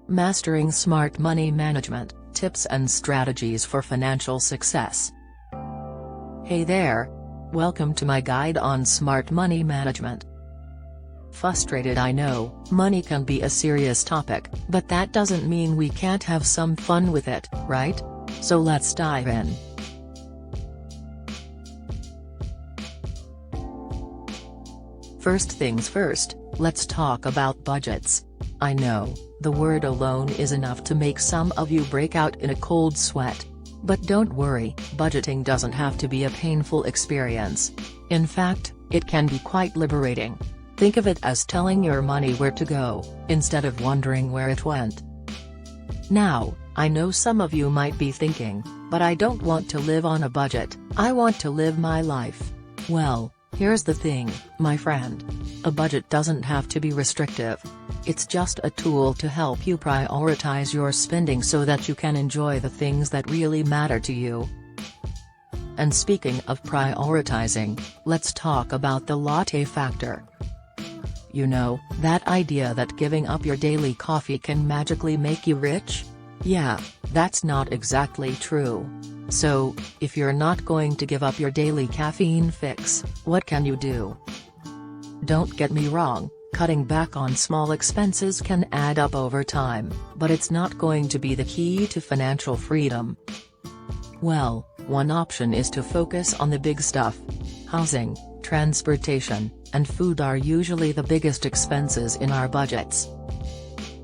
Mastering Smart Money Management, Tips and Strategies for Financial Success. Hey there! Welcome to my guide on smart money management. Frustrated, I know, money can be a serious topic, but that doesn't mean we can't have some fun with it, right? So let's dive in. First things first, let's talk about budgets. I know, the word alone is enough to make some of you break out in a cold sweat. But don't worry, budgeting doesn't have to be a painful experience. In fact, it can be quite liberating. Think of it as telling your money where to go, instead of wondering where it went. Now, I know some of you might be thinking, but I don't want to live on a budget, I want to live my life. Well, here's the thing, my friend. A budget doesn't have to be restrictive. It's just a tool to help you prioritize your spending so that you can enjoy the things that really matter to you. And speaking of prioritizing, let's talk about the latte factor. You know, that idea that giving up your daily coffee can magically make you rich? Yeah, that's not exactly true. So, if you're not going to give up your daily caffeine fix, what can you do? Don't get me wrong, cutting back on small expenses can add up over time, but it's not going to be the key to financial freedom. Well, one option is to focus on the big stuff. Housing, transportation, and food are usually the biggest expenses in our budgets.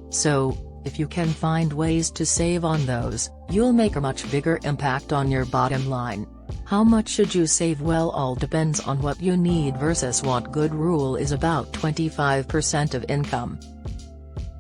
So, if you can find ways to save on those, you'll make a much bigger impact on your bottom line. How much should you save? Well, all depends on what you need versus what. Good rule is about 25% of income.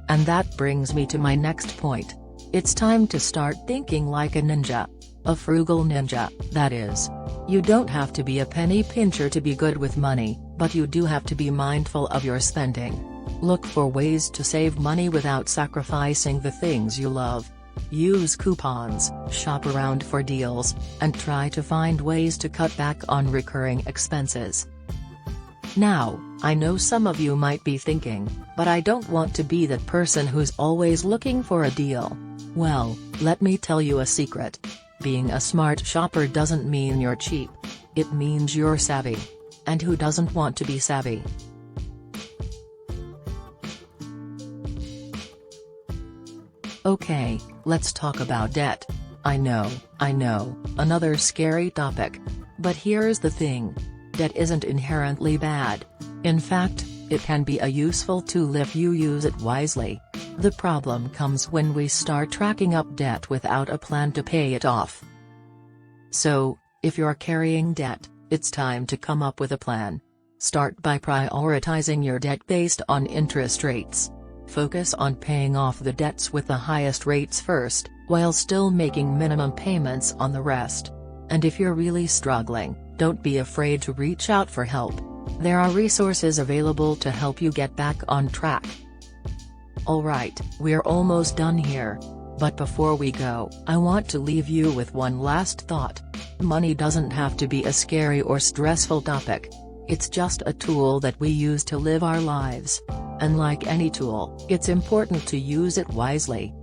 And that brings me to my next point. It's time to start thinking like a ninja. A frugal ninja, that is. You don't have to be a penny pincher to be good with money, but you do have to be mindful of your spending. Look for ways to save money without sacrificing the things you love. Use coupons, shop around for deals, and try to find ways to cut back on recurring expenses. Now, I know some of you might be thinking, but I don't want to be that person who's always looking for a deal. Well, let me tell you a secret. Being a smart shopper doesn't mean you're cheap. It means you're savvy. And who doesn't want to be savvy? Okay, let's talk about debt. I know, another scary topic. But here's the thing. Debt isn't inherently bad. In fact, it can be a useful tool if you use it wisely. The problem comes when we start racking up debt without a plan to pay it off. So, if you're carrying debt, it's time to come up with a plan. Start by prioritizing your debt based on interest rates. Focus on paying off the debts with the highest rates first, while still making minimum payments on the rest. And if you're really struggling, don't be afraid to reach out for help. There are resources available to help you get back on track. Alright, we're almost done here. But before we go, I want to leave you with one last thought. Money doesn't have to be a scary or stressful topic. It's just a tool that we use to live our lives. And like any tool, it's important to use it wisely.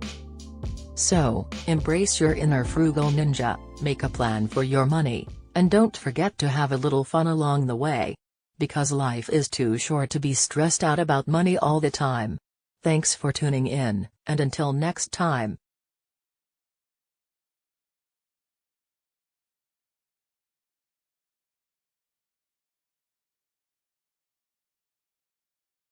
So, embrace your inner frugal ninja, make a plan for your money, and don't forget to have a little fun along the way. Because life is too short to be stressed out about money all the time. Thanks for tuning in, and until next time.